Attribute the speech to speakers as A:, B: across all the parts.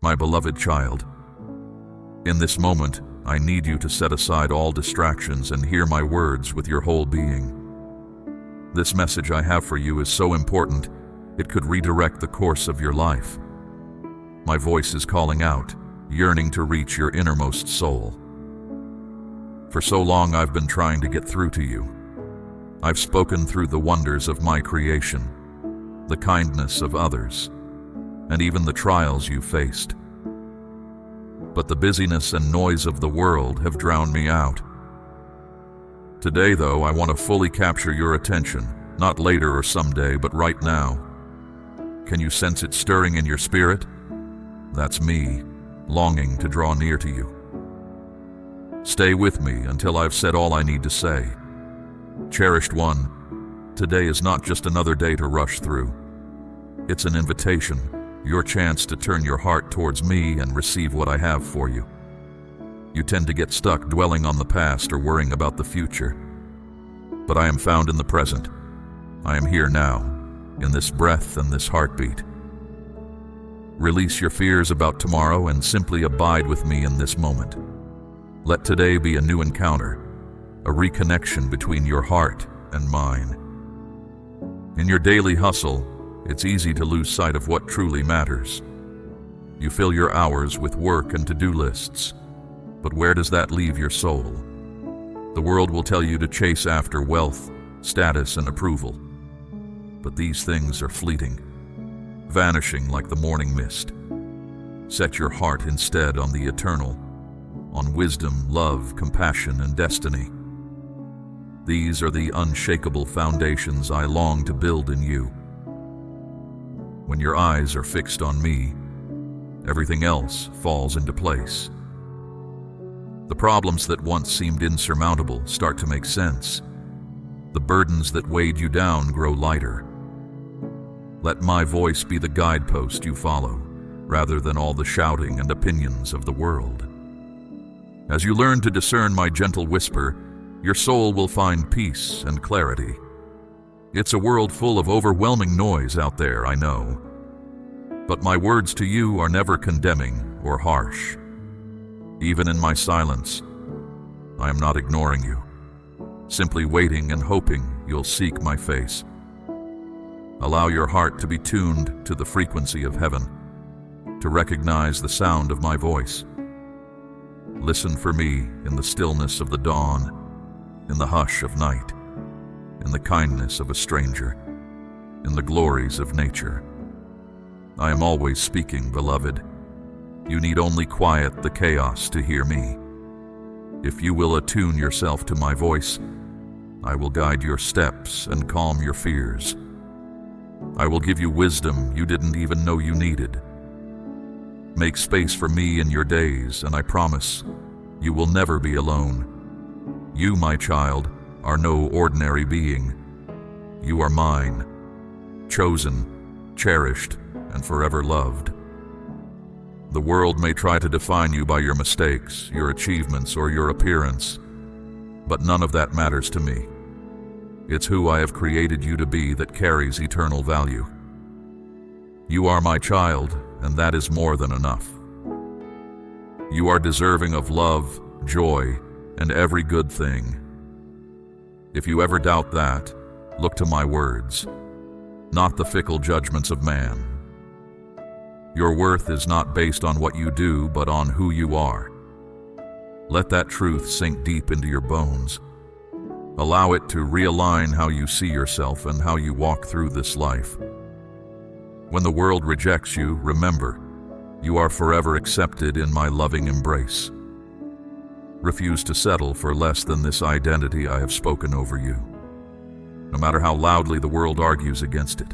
A: My beloved child, in this moment, I need you to set aside all distractions and hear my words with your whole being. This message I have for you is so important, it could redirect the course of your life. My voice is calling out, yearning to reach your innermost soul. For so long I've been trying to get through to you. I've spoken through the wonders of my creation, the kindness of others, and even the trials you faced. But the busyness and noise of the world have drowned me out. Today, though, I want to fully capture your attention, not later or someday, but right now. Can you sense it stirring in your spirit? That's me, longing to draw near to you. Stay with me until I've said all I need to say. Cherished one, today is not just another day to rush through. It's an invitation, your chance to turn your heart towards me and receive what I have for you. You tend to get stuck dwelling on the past or worrying about the future. But I am found in the present. I am here now, in this breath and this heartbeat. Release your fears about tomorrow and simply abide with me in this moment. Let today be a new encounter, a reconnection between your heart and mine. In your daily hustle, it's easy to lose sight of what truly matters. You fill your hours with work and to-do lists, but where does that leave your soul? The world will tell you to chase after wealth, status, and approval. But these things are fleeting, vanishing like the morning mist. Set your heart instead on the eternal, on wisdom, love, compassion, and destiny. These are the unshakable foundations I long to build in you. When your eyes are fixed on me, everything else falls into place. The problems that once seemed insurmountable start to make sense. The burdens that weighed you down grow lighter. Let my voice be the guidepost you follow, rather than all the shouting and opinions of the world. As you learn to discern my gentle whisper, your soul will find peace and clarity. It's a world full of overwhelming noise out there, I know. But my words to you are never condemning or harsh. Even in my silence, I am not ignoring you, simply waiting and hoping you'll seek my face. Allow your heart to be tuned to the frequency of heaven, to recognize the sound of my voice. Listen for me in the stillness of the dawn, in the hush of night, in the kindness of a stranger, in the glories of nature. I am always speaking, beloved. You need only quiet the chaos to hear me. If you will attune yourself to my voice, I will guide your steps and calm your fears. I will give you wisdom you didn't even know you needed. Make space for me in your days, and I promise you will never be alone. You, my child, are no ordinary being. You are mine, chosen, cherished, and forever loved. The world may try to define you by your mistakes, your achievements, or your appearance, but none of that matters to me. It's who I have created you to be that carries eternal value. You are my child, and that is more than enough. You are deserving of love, joy, and every good thing. If you ever doubt that, look to my words, not the fickle judgments of man. Your worth is not based on what you do, but on who you are. Let that truth sink deep into your bones. Allow it to realign how you see yourself and how you walk through this life. When the world rejects you, remember, you are forever accepted in my loving embrace. Refuse to settle for less than this identity I have spoken over you, no matter how loudly the world argues against it.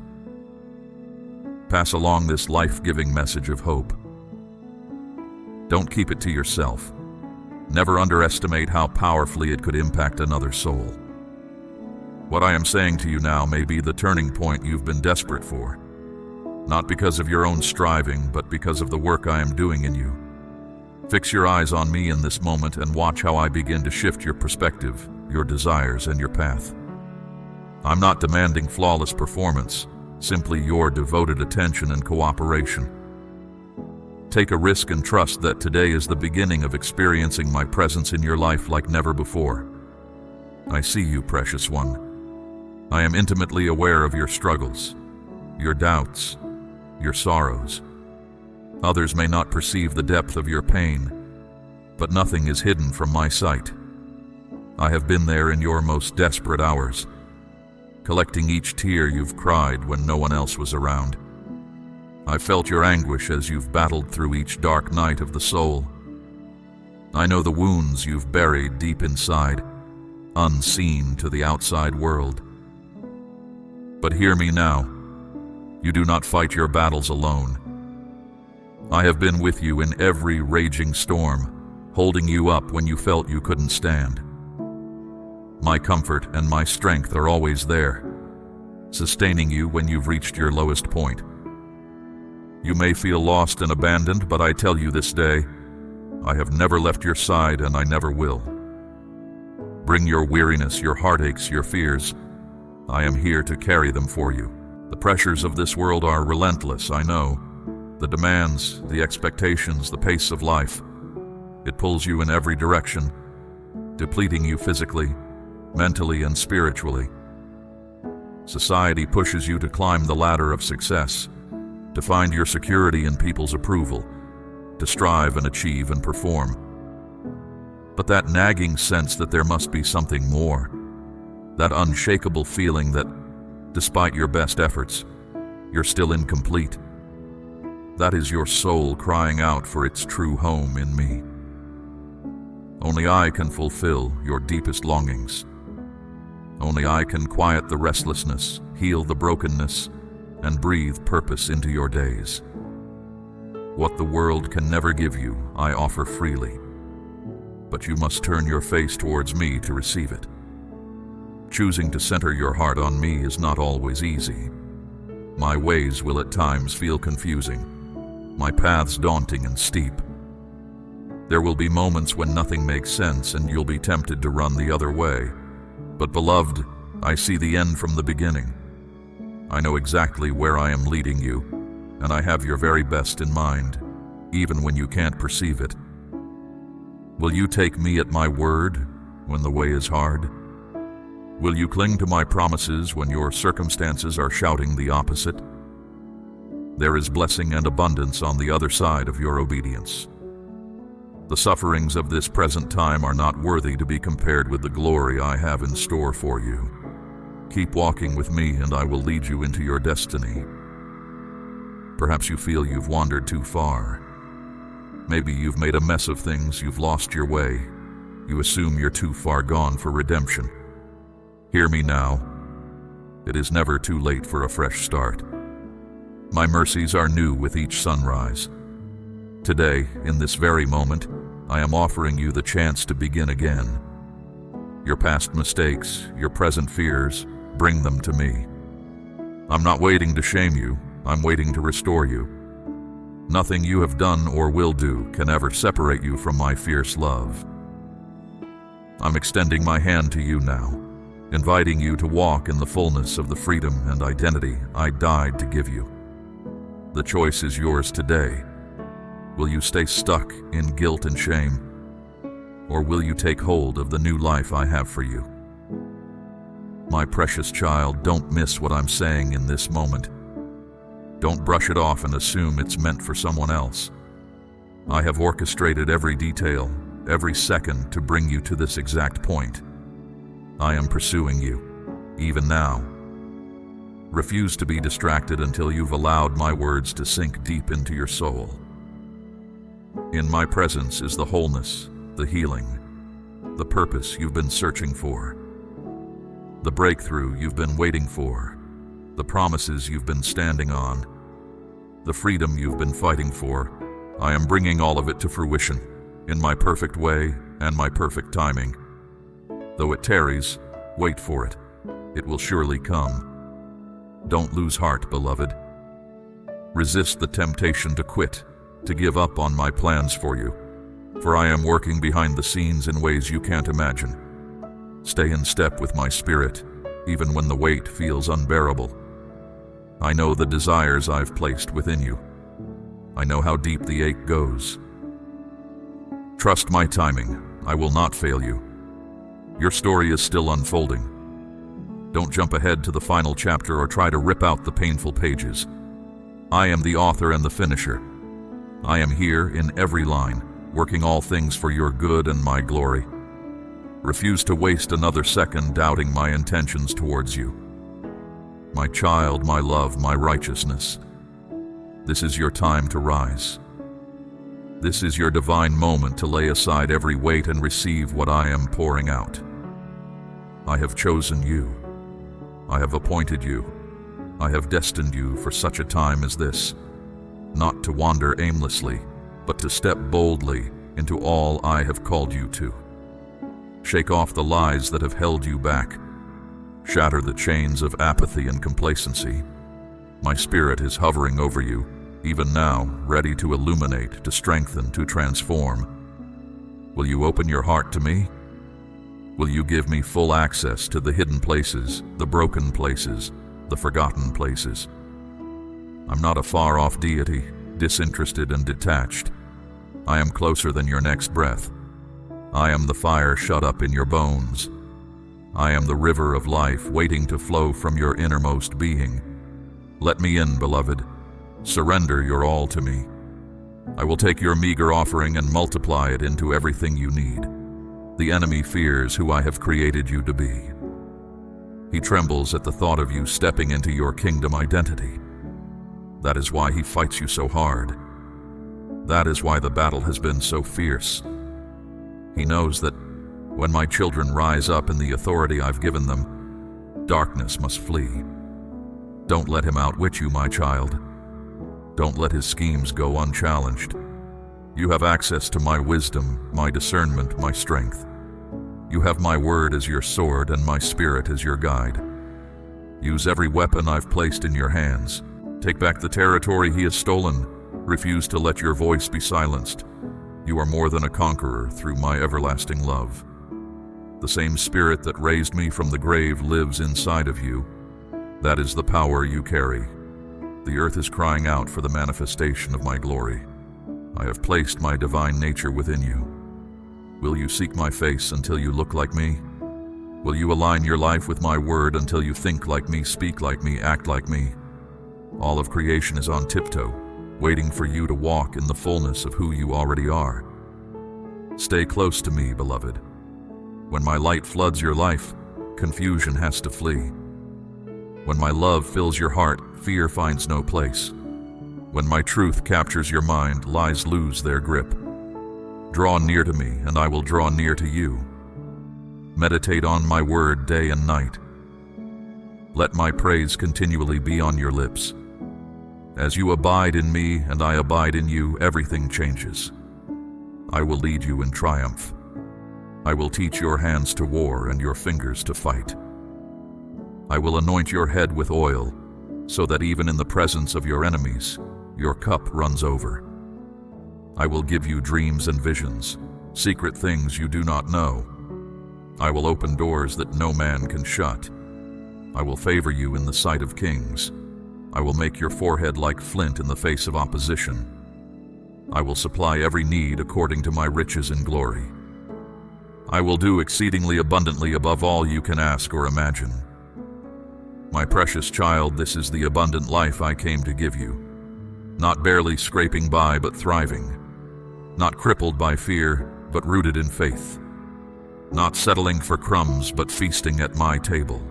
A: Pass along this life-giving message of hope. Don't keep it to yourself. Never underestimate how powerfully it could impact another soul. What I am saying to you now may be the turning point you've been desperate for, not because of your own striving, but because of the work I am doing in you. Fix your eyes on me in this moment and watch how I begin to shift your perspective, your desires, and your path. I'm not demanding flawless performance, simply your devoted attention and cooperation. Take a risk and trust that today is the beginning of experiencing my presence in your life like never before. I see you, precious one. I am intimately aware of your struggles, your doubts, your sorrows. Others may not perceive the depth of your pain, but nothing is hidden from my sight. I have been there in your most desperate hours, collecting each tear you've cried when no one else was around. I felt your anguish as you've battled through each dark night of the soul. I know the wounds you've buried deep inside, unseen to the outside world. But hear me now. You do not fight your battles alone. I have been with you in every raging storm, holding you up when you felt you couldn't stand. My comfort and my strength are always there, sustaining you when you've reached your lowest point. You may feel lost and abandoned, but I tell you this day, I have never left your side and I never will. Bring your weariness, your heartaches, your fears. I am here to carry them for you. The pressures of this world are relentless, I know. The demands, the expectations, the pace of life. It pulls you in every direction, depleting you physically, mentally, and spiritually. Society pushes you to climb the ladder of success, to find your security in people's approval, to strive and achieve and perform. But that nagging sense that there must be something more, that unshakable feeling that, despite your best efforts, you're still incomplete, that is your soul crying out for its true home in me. Only I can fulfill your deepest longings. Only I can quiet the restlessness, heal the brokenness, and breathe purpose into your days. What the world can never give you, I offer freely. But you must turn your face towards me to receive it. Choosing to center your heart on me is not always easy. My ways will at times feel confusing, my paths daunting and steep. There will be moments when nothing makes sense and you'll be tempted to run the other way. But beloved, I see the end from the beginning. I know exactly where I am leading you, and I have your very best in mind, even when you can't perceive it. Will you take me at my word when the way is hard? Will you cling to my promises when your circumstances are shouting the opposite? There is blessing and abundance on the other side of your obedience. The sufferings of this present time are not worthy to be compared with the glory I have in store for you. Keep walking with me and I will lead you into your destiny. Perhaps you feel you've wandered too far. Maybe you've made a mess of things, you've lost your way. You assume you're too far gone for redemption. Hear me now. It is never too late for a fresh start. My mercies are new with each sunrise. Today, in this very moment, I am offering you the chance to begin again. Your past mistakes, your present fears, bring them to me. I'm not waiting to shame you, I'm waiting to restore you. Nothing you have done or will do can ever separate you from my fierce love. I'm extending my hand to you now, inviting you to walk in the fullness of the freedom and identity I died to give you. The choice is yours today. Will you stay stuck in guilt and shame? Or will you take hold of the new life I have for you? My precious child, don't miss what I'm saying in this moment. Don't brush it off and assume it's meant for someone else. I have orchestrated every detail, every second to bring you to this exact point. I am pursuing you, even now. Refuse to be distracted until you've allowed my words to sink deep into your soul. In my presence is the wholeness, the healing, the purpose you've been searching for, the breakthrough you've been waiting for, the promises you've been standing on, the freedom you've been fighting for. I am bringing all of it to fruition in my perfect way and my perfect timing. Though it tarries, wait for it. It will surely come. Don't lose heart, beloved. Resist the temptation to quit, to give up on my plans for you, for I am working behind the scenes in ways you can't imagine. Stay in step with my spirit, even when the weight feels unbearable. I know the desires I've placed within you. I know how deep the ache goes. Trust my timing. I will not fail you. Your story is still unfolding. Don't jump ahead to the final chapter or try to rip out the painful pages. I am the author and the finisher. I am here in every line, working all things for your good and my glory. Refuse to waste another second doubting my intentions towards you. My child, my love, my righteousness. This is your time to rise. This is your divine moment to lay aside every weight and receive what I am pouring out. I have chosen you. I have appointed you. I have destined you for such a time as this, not to wander aimlessly, but to step boldly into all I have called you to. Shake off the lies that have held you back. Shatter the chains of apathy and complacency. My spirit is hovering over you, even now, ready to illuminate, to strengthen, to transform. Will you open your heart to me? Will you give me full access to the hidden places, the broken places, the forgotten places? I'm not a far-off deity, disinterested and detached. I am closer than your next breath. I am the fire shut up in your bones. I am the river of life waiting to flow from your innermost being. Let me in, beloved. Surrender your all to me. I will take your meager offering and multiply it into everything you need. The enemy fears who I have created you to be. He trembles at the thought of you stepping into your kingdom identity. That is why he fights you so hard. That is why the battle has been so fierce. He knows that when my children rise up in the authority I've given them, darkness must flee. Don't let him outwit you, my child. Don't let his schemes go unchallenged. You have access to my wisdom, my discernment, my strength. You have my word as your sword and my spirit as your guide. Use every weapon I've placed in your hands. Take back the territory he has stolen. Refuse to let your voice be silenced. You are more than a conqueror through my everlasting love. The same spirit that raised me from the grave lives inside of you. That is the power you carry. The earth is crying out for the manifestation of my glory. I have placed my divine nature within you. Will you seek my face until you look like me? Will you align your life with my word until you think like me, speak like me, act like me? All of creation is on tiptoe, waiting for you to walk in the fullness of who you already are. Stay close to me, beloved. When my light floods your life, confusion has to flee. When my love fills your heart, fear finds no place. When my truth captures your mind, lies lose their grip. Draw near to me, and I will draw near to you. Meditate on my word day and night. Let my praise continually be on your lips. As you abide in me and I abide in you, everything changes. I will lead you in triumph. I will teach your hands to war and your fingers to fight. I will anoint your head with oil, so that even in the presence of your enemies, your cup runs over. I will give you dreams and visions, secret things you do not know. I will open doors that no man can shut. I will favor you in the sight of kings. I will make your forehead like flint in the face of opposition. I will supply every need according to my riches and glory. I will do exceedingly abundantly above all you can ask or imagine. My precious child, this is the abundant life I came to give you. Not barely scraping by, but thriving. Not crippled by fear, but rooted in faith. Not settling for crumbs, but feasting at my table.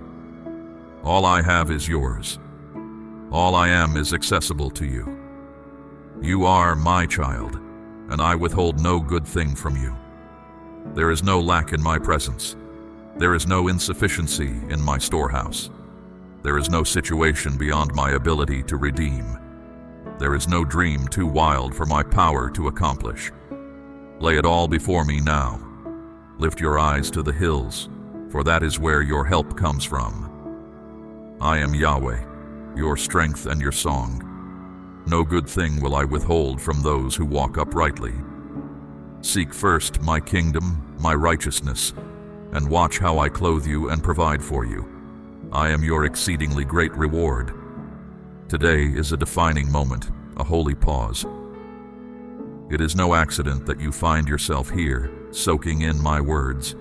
A: All I have is yours. All I am is accessible to you. You are my child, and I withhold no good thing from you. There is no lack in my presence. There is no insufficiency in my storehouse. There is no situation beyond my ability to redeem. There is no dream too wild for my power to accomplish. Lay it all before me now. Lift your eyes to the hills, for that is where your help comes from. I am Yahweh, your strength and your song. No good thing will I withhold from those who walk uprightly. Seek first my kingdom, my righteousness, and watch how I clothe you and provide for you. I am your exceedingly great reward. Today is a defining moment, a holy pause. It is no accident that you find yourself here, soaking in my words.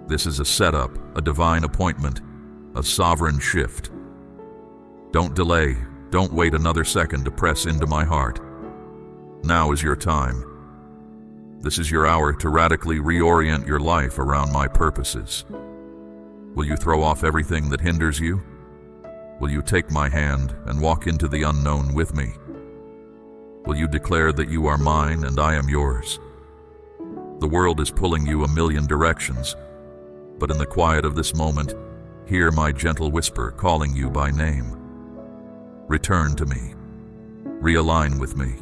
A: This is a setup, a divine appointment, a sovereign shift. Don't delay, don't wait another second to press into my heart. Now is your time. This is your hour to radically reorient your life around my purposes. Will you throw off everything that hinders you? Will you take my hand and walk into the unknown with me? Will you declare that you are mine and I am yours? The world is pulling you a million directions, but in the quiet of this moment, hear my gentle whisper calling you by name. Return to me. Realign with me.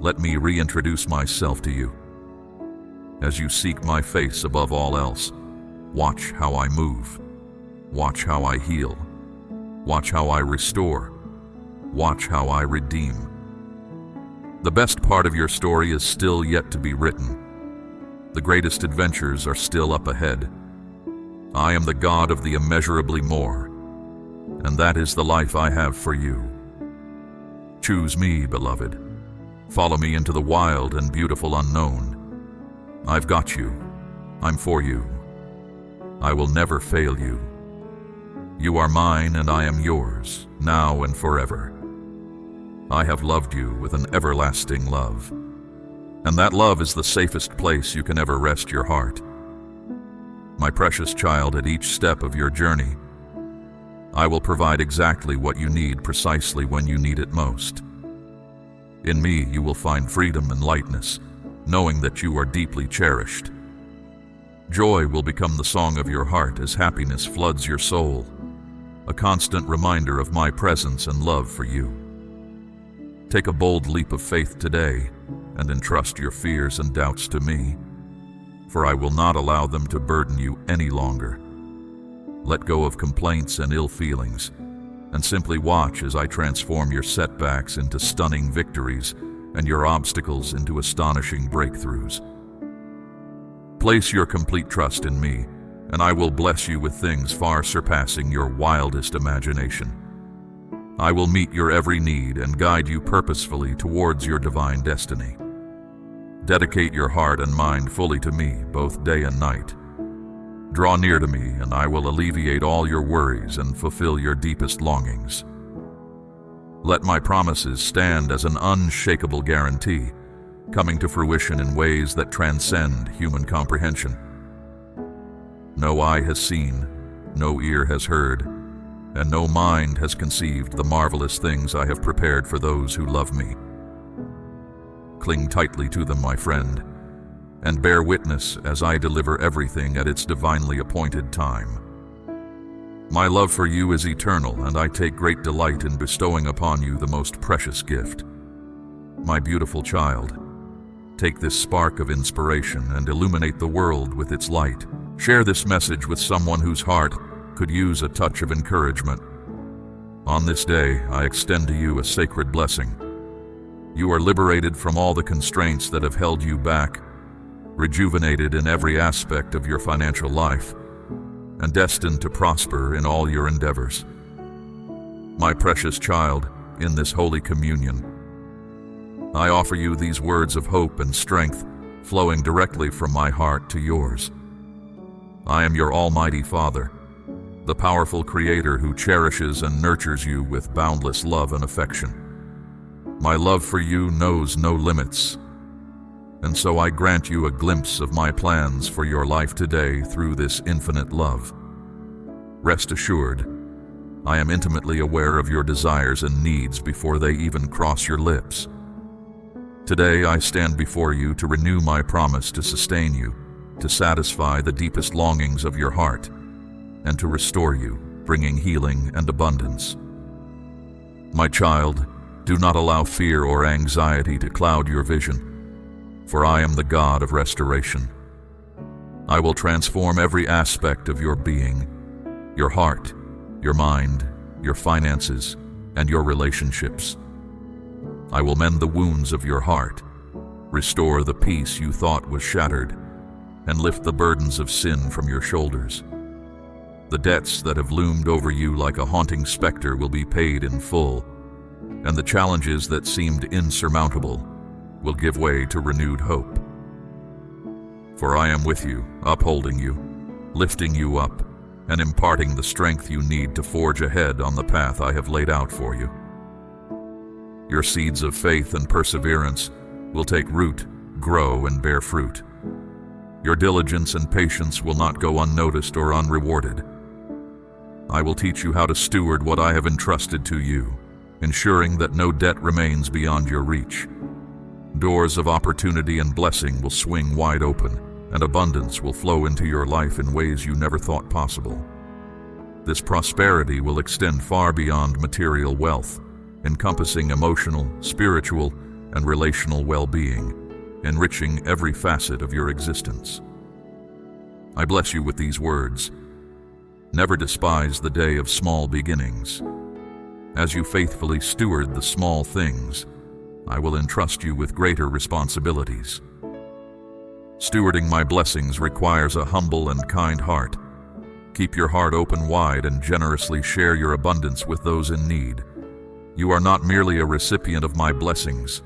A: Let me reintroduce myself to you. As you seek my face above all else, watch how I move. Watch how I heal. Watch how I restore. Watch how I redeem. The best part of your story is still yet to be written. The greatest adventures are still up ahead. I am the God of the immeasurably more, and that is the life I have for you. Choose me, beloved. Follow me into the wild and beautiful unknown. I've got you. I'm for you. I will never fail you. You are mine and I am yours, now and forever. I have loved you with an everlasting love, and that love is the safest place you can ever rest your heart. My precious child, at each step of your journey, I will provide exactly what you need precisely when you need it most. In me, you will find freedom and lightness, knowing that you are deeply cherished. Joy will become the song of your heart as happiness floods your soul, a constant reminder of my presence and love for you. Take a bold leap of faith today and entrust your fears and doubts to me, for I will not allow them to burden you any longer. Let go of complaints and ill feelings, and simply watch as I transform your setbacks into stunning victories and your obstacles into astonishing breakthroughs. Place your complete trust in me, and I will bless you with things far surpassing your wildest imagination. I will meet your every need and guide you purposefully towards your divine destiny. Dedicate your heart and mind fully to me, both day and night. Draw near to me, and I will alleviate all your worries and fulfill your deepest longings. Let my promises stand as an unshakable guarantee, coming to fruition in ways that transcend human comprehension. No eye has seen, no ear has heard, and no mind has conceived the marvelous things I have prepared for those who love me. Cling tightly to them, my friend, and bear witness as I deliver everything at its divinely appointed time. My love for you is eternal, and I take great delight in bestowing upon you the most precious gift. My beautiful child, take this spark of inspiration and illuminate the world with its light. Share this message with someone whose heart could use a touch of encouragement. On this day, I extend to you a sacred blessing. You are liberated from all the constraints that have held you back, rejuvenated in every aspect of your financial life, and destined to prosper in all your endeavors. My precious child, in this holy communion, I offer you these words of hope and strength flowing directly from my heart to yours. I am your Almighty Father, the powerful Creator who cherishes and nurtures you with boundless love and affection. My love for you knows no limits, and so I grant you a glimpse of my plans for your life today through this infinite love. Rest assured, I am intimately aware of your desires and needs before they even cross your lips. Today I stand before you to renew my promise to sustain you, to satisfy the deepest longings of your heart, and to restore you, bringing healing and abundance. My child, do not allow fear or anxiety to cloud your vision, for I am the God of restoration. I will transform every aspect of your being, your heart, your mind, your finances, and your relationships. I will mend the wounds of your heart, restore the peace you thought was shattered, and lift the burdens of sin from your shoulders. The debts that have loomed over you like a haunting specter will be paid in full, and the challenges that seemed insurmountable will give way to renewed hope. For I am with you, upholding you, lifting you up, and imparting the strength you need to forge ahead on the path I have laid out for you. Your seeds of faith and perseverance will take root, grow, and bear fruit. Your diligence and patience will not go unnoticed or unrewarded. I will teach you how to steward what I have entrusted to you, ensuring that no debt remains beyond your reach. Doors of opportunity and blessing will swing wide open, and abundance will flow into your life in ways you never thought possible. This prosperity will extend far beyond material wealth, encompassing emotional, spiritual, and relational well-being, enriching every facet of your existence. I bless you with these words. Never despise the day of small beginnings. As you faithfully steward the small things, I will entrust you with greater responsibilities. Stewarding my blessings requires a humble and kind heart. Keep your heart open wide and generously share your abundance with those in need. You are not merely a recipient of my blessings,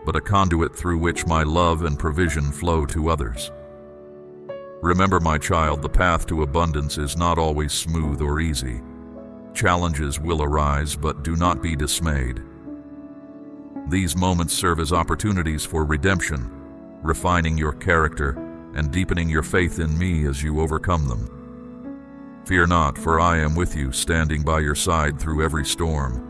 A: but a conduit through which my love and provision flow to others. Remember, my child, the path to abundance is not always smooth or easy. Challenges will arise, but do not be dismayed. These moments serve as opportunities for redemption, refining your character and deepening your faith in me as you overcome them. Fear not, for I am with you, standing by your side through every storm.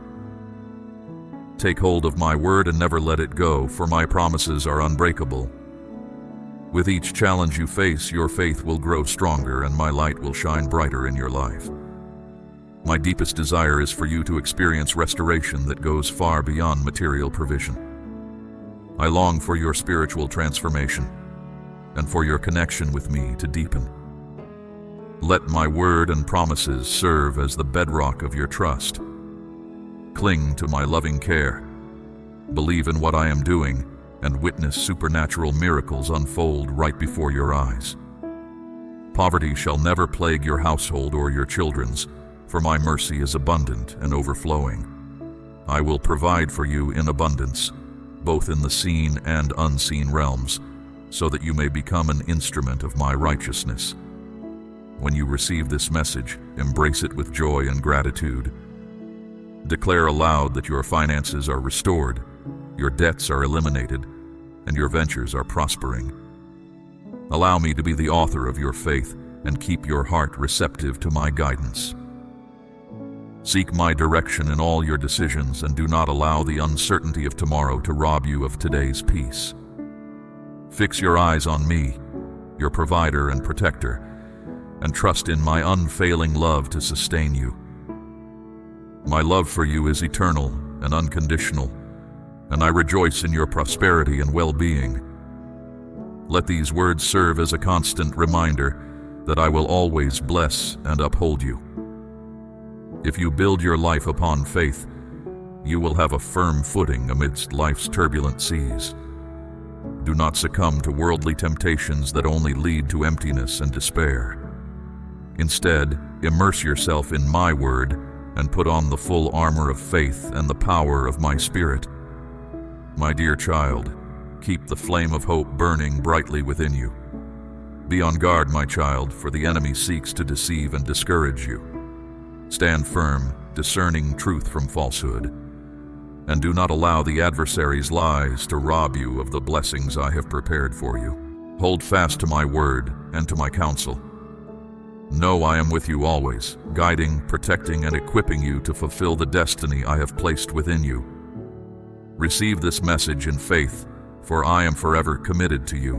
A: Take hold of my word and never let it go, for my promises are unbreakable. With each challenge you face, your faith will grow stronger and my light will shine brighter in your life. My deepest desire is for you to experience restoration that goes far beyond material provision. I long for your spiritual transformation and for your connection with me to deepen. Let my word and promises serve as the bedrock of your trust. Cling to my loving care. Believe in what I am doing and witness supernatural miracles unfold right before your eyes. Poverty shall never plague your household or your children's, for my mercy is abundant and overflowing. I will provide for you in abundance, both in the seen and unseen realms, so that you may become an instrument of my righteousness. When you receive this message, embrace it with joy and gratitude. Declare aloud that your finances are restored, your debts are eliminated, and your ventures are prospering. Allow me to be the author of your faith and keep your heart receptive to my guidance. Seek my direction in all your decisions and do not allow the uncertainty of tomorrow to rob you of today's peace. Fix your eyes on me, your provider and protector, and trust in my unfailing love to sustain you. My love for you is eternal and unconditional, and I rejoice in your prosperity and well-being. Let these words serve as a constant reminder that I will always bless and uphold you. If you build your life upon faith, you will have a firm footing amidst life's turbulent seas. Do not succumb to worldly temptations that only lead to emptiness and despair. Instead, immerse yourself in my word and put on the full armor of faith and the power of my Spirit. My dear child, keep the flame of hope burning brightly within you. Be on guard, my child, for the enemy seeks to deceive and discourage you. Stand firm, discerning truth from falsehood, and do not allow the adversary's lies to rob you of the blessings I have prepared for you. Hold fast to my word and to my counsel. Know I am with you always, guiding, protecting, and equipping you to fulfill the destiny I have placed within you. Receive this message in faith, for I am forever committed to you.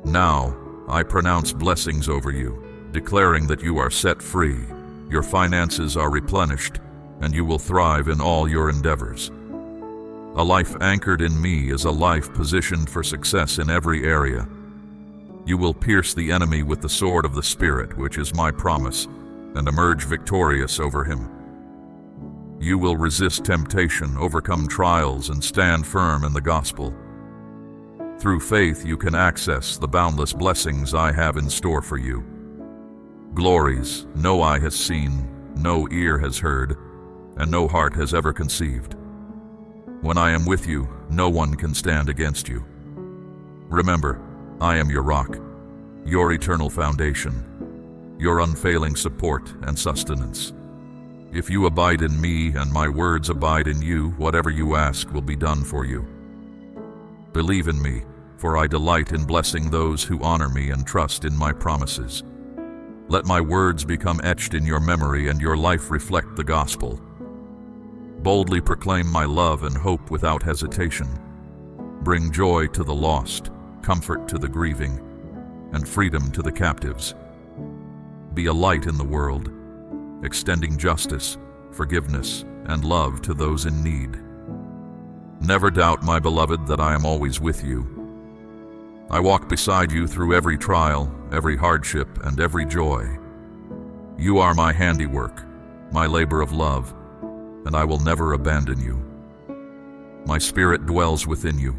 A: Now, I pronounce blessings over you, declaring that you are set free, your finances are replenished, and you will thrive in all your endeavors. A life anchored in me is a life positioned for success in every area. You will pierce the enemy with the sword of the Spirit, which is my promise, and emerge victorious over him. You will resist temptation, overcome trials, and stand firm in the gospel. Through faith, you can access the boundless blessings I have in store for you. Glories no eye has seen, no ear has heard, and no heart has ever conceived. When I am with you, no one can stand against you. Remember, I am your rock, your eternal foundation, your unfailing support and sustenance. If you abide in me and my words abide in you, whatever you ask will be done for you. Believe in me, for I delight in blessing those who honor me and trust in my promises. Let my words become etched in your memory and your life reflect the gospel. Boldly proclaim my love and hope without hesitation. Bring joy to the lost, comfort to the grieving, and freedom to the captives. Be a light in the world, extending justice, forgiveness, and love to those in need. Never doubt, my beloved, that I am always with you. I walk beside you through every trial, every hardship, and every joy. You are my handiwork, my labor of love, and I will never abandon you. My spirit dwells within you,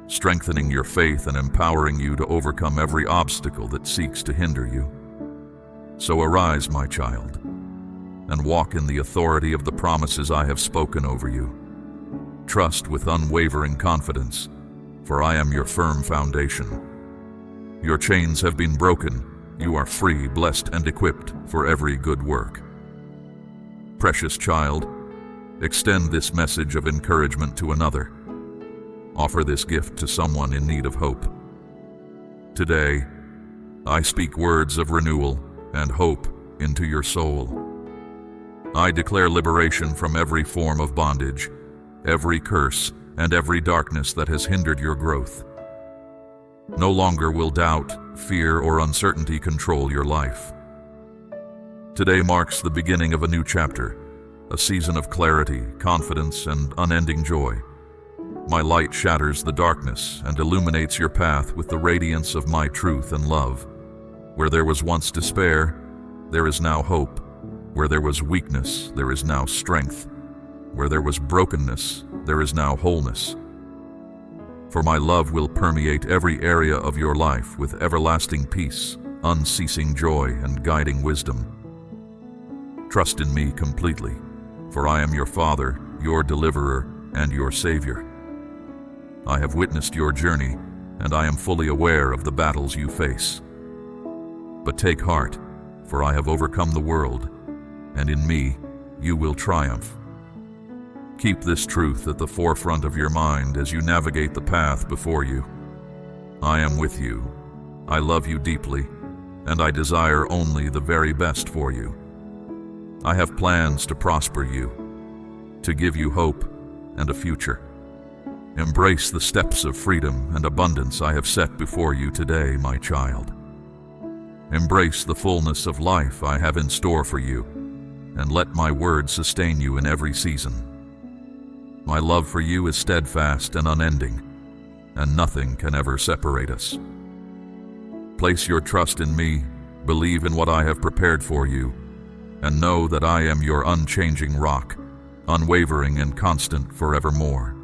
A: strengthening your faith and empowering you to overcome every obstacle that seeks to hinder you. So arise, my child, and walk in the authority of the promises I have spoken over you. Trust with unwavering confidence, for I am your firm foundation. Your chains have been broken. You are free, blessed, and equipped for every good work. Precious child, extend this message of encouragement to another. Offer this gift to someone in need of hope. Today, I speak words of renewal and hope into your soul. I declare liberation from every form of bondage, every curse, and every darkness that has hindered your growth. No longer will doubt, fear, or uncertainty control your life. Today marks the beginning of a new chapter, a season of clarity, confidence, and unending joy. My light shatters the darkness and illuminates your path with the radiance of my truth and love. Where there was once despair, there is now hope. Where there was weakness, there is now strength. Where there was brokenness, there is now wholeness. For my love will permeate every area of your life with everlasting peace, unceasing joy, and guiding wisdom. Trust in me completely, for I am your Father, your deliverer, and your Savior. I have witnessed your journey, and I am fully aware of the battles you face. But take heart, for I have overcome the world, and in me you will triumph. Keep this truth at the forefront of your mind as you navigate the path before you. I am with you. I love you deeply, and I desire only the very best for you. I have plans to prosper you, to give you hope and a future. Embrace the steps of freedom and abundance I have set before you today, my child. Embrace the fullness of life I have in store for you, and let my word sustain you in every season. My love for you is steadfast and unending, and nothing can ever separate us. Place your trust in me, believe in what I have prepared for you, and know that I am your unchanging rock, unwavering and constant forevermore.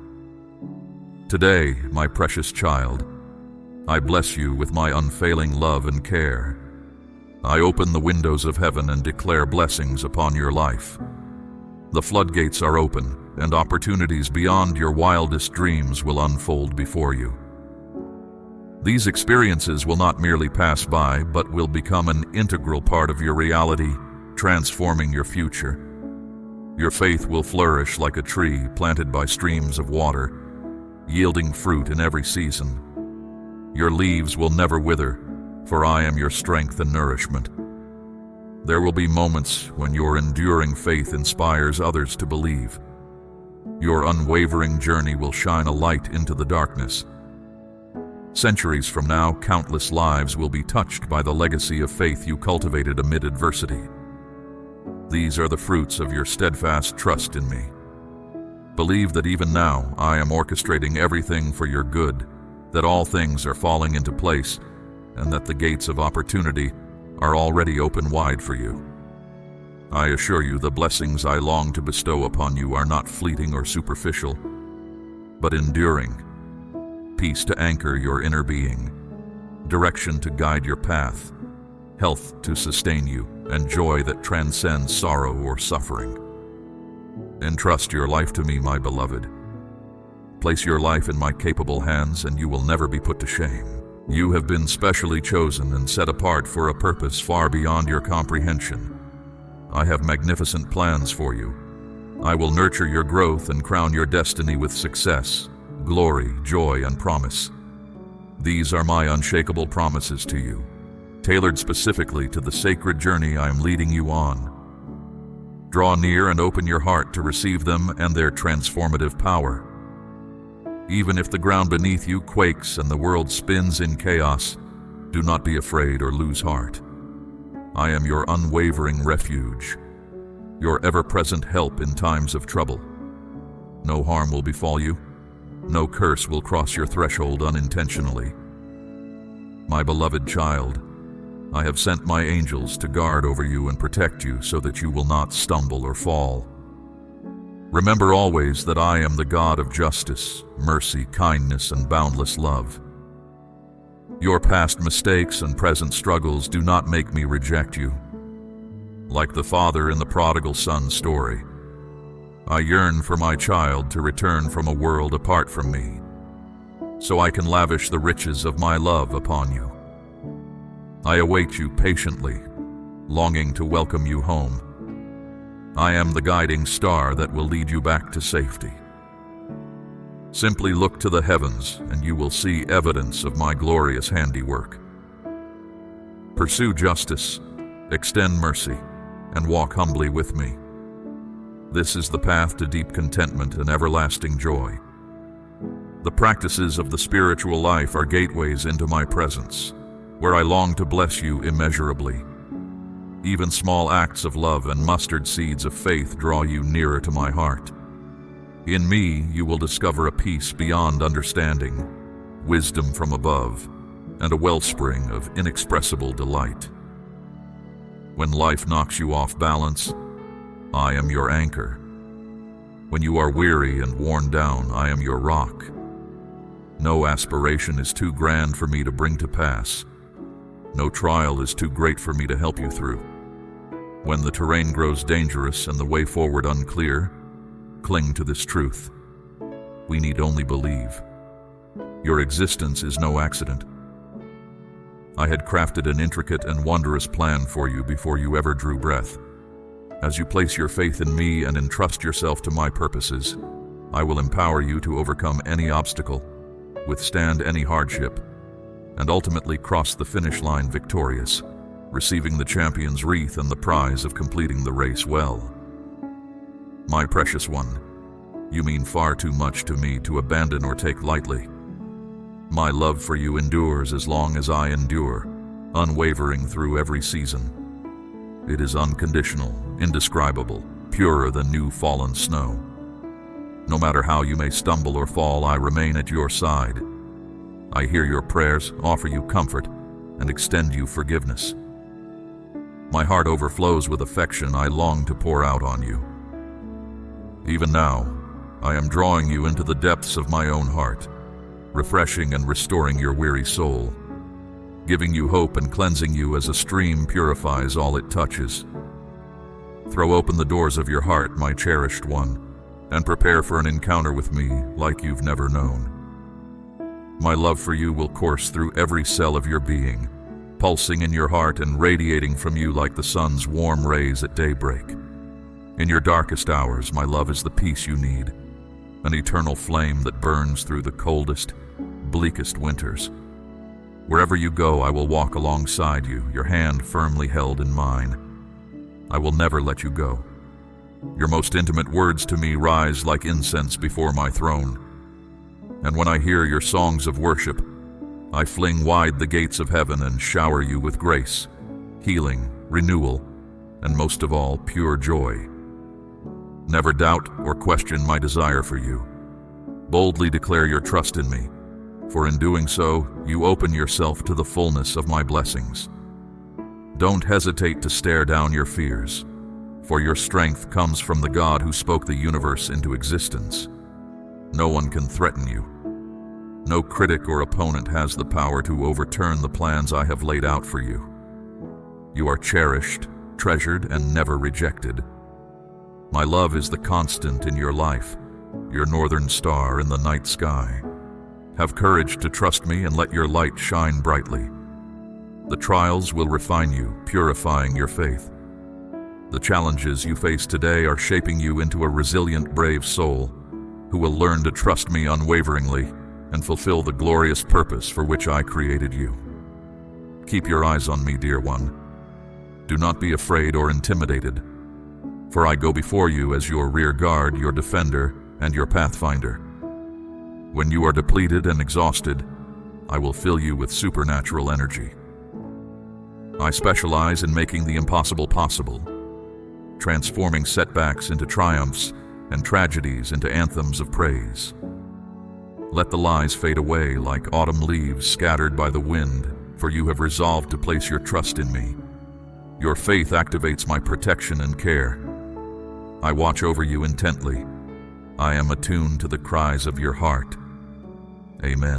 A: Today, my precious child, I bless you with my unfailing love and care. I open the windows of heaven and declare blessings upon your life. The floodgates are open, and opportunities beyond your wildest dreams will unfold before you. These experiences will not merely pass by, but will become an integral part of your reality, transforming your future. Your faith will flourish like a tree planted by streams of water, yielding fruit in every season. Your leaves will never wither, for I am your strength and nourishment. There will be moments when your enduring faith inspires others to believe. Your unwavering journey will shine a light into the darkness. Centuries from now, countless lives will be touched by the legacy of faith you cultivated amid adversity. These are the fruits of your steadfast trust in me. Believe that even now I am orchestrating everything for your good, that all things are falling into place, and that the gates of opportunity are already open wide for you. I assure you the blessings I long to bestow upon you are not fleeting or superficial, but enduring. Peace to anchor your inner being, direction to guide your path, health to sustain you, and joy that transcends sorrow or suffering. Entrust your life to me, my beloved. Place your life in my capable hands and you will never be put to shame. You have been specially chosen and set apart for a purpose far beyond your comprehension. I have magnificent plans for you. I will nurture your growth and crown your destiny with success, glory, joy, and promise. These are my unshakable promises to you, tailored specifically to the sacred journey I am leading you on. Draw near and open your heart to receive them and their transformative power. Even if the ground beneath you quakes and the world spins in chaos, do not be afraid or lose heart. I am your unwavering refuge, your ever-present help in times of trouble. No harm will befall you. No curse will cross your threshold unintentionally. My beloved child, I have sent my angels to guard over you and protect you so that you will not stumble or fall. Remember always that I am the God of justice, mercy, kindness, and boundless love. Your past mistakes and present struggles do not make me reject you. Like the father in the prodigal son story, I yearn for my child to return from a world apart from me, so I can lavish the riches of my love upon you. I await you patiently, longing to welcome you home. I am the guiding star that will lead you back to safety. Simply look to the heavens and you will see evidence of my glorious handiwork. Pursue justice, extend mercy, and walk humbly with me. This is the path to deep contentment and everlasting joy. The practices of the spiritual life are gateways into my presence, where I long to bless you immeasurably. Even small acts of love and mustard seeds of faith draw you nearer to my heart. In me, you will discover a peace beyond understanding, wisdom from above, and a wellspring of inexpressible delight. When life knocks you off balance, I am your anchor. When you are weary and worn down, I am your rock. No aspiration is too grand for me to bring to pass. No trial is too great for me to help you through. When the terrain grows dangerous and the way forward unclear, cling to this truth. We need only believe. Your existence is no accident. I had crafted an intricate and wondrous plan for you before you ever drew breath. As you place your faith in me and entrust yourself to my purposes, I will empower you to overcome any obstacle, withstand any hardship, and ultimately cross the finish line victorious, receiving the champion's wreath and the prize of completing the race well. My precious one, you mean far too much to me to abandon or take lightly. My love for you endures as long as I endure, unwavering through every season. It is unconditional, indescribable, purer than new fallen snow. No matter how you may stumble or fall, I remain at your side. I hear your prayers, offer you comfort, and extend you forgiveness. My heart overflows with affection I long to pour out on you. Even now, I am drawing you into the depths of my own heart, refreshing and restoring your weary soul, giving you hope and cleansing you as a stream purifies all it touches. Throw open the doors of your heart, my cherished one, and prepare for an encounter with me like you've never known. My love for you will course through every cell of your being, pulsing in your heart and radiating from you like the sun's warm rays at daybreak. In your darkest hours, my love is the peace you need, an eternal flame that burns through the coldest, bleakest winters. Wherever you go, I will walk alongside you, your hand firmly held in mine. I will never let you go. Your most intimate words to me rise like incense before my throne. And when I hear your songs of worship, I fling wide the gates of heaven and shower you with grace, healing, renewal, and most of all, pure joy. Never doubt or question my desire for you. Boldly declare your trust in me, for in doing so, you open yourself to the fullness of my blessings. Don't hesitate to stare down your fears, for your strength comes from the God who spoke the universe into existence. No one can threaten you. No critic or opponent has the power to overturn the plans I have laid out for you. You are cherished, treasured, and never rejected. My love is the constant in your life, your northern star in the night sky. Have courage to trust me and let your light shine brightly. The trials will refine you, purifying your faith. The challenges you face today are shaping you into a resilient, brave soul who will learn to trust me unwaveringly and fulfill the glorious purpose for which I created you. Keep your eyes on me, dear one. Do not be afraid or intimidated, for I go before you as your rear guard, your defender, and your pathfinder. When you are depleted and exhausted, I will fill you with supernatural energy. I specialize in making the impossible possible, transforming setbacks into triumphs and tragedies into anthems of praise. Let the lies fade away like autumn leaves scattered by the wind, for you have resolved to place your trust in me. Your faith activates my protection and care. I watch over you intently. I am attuned to the cries of your heart. Amen.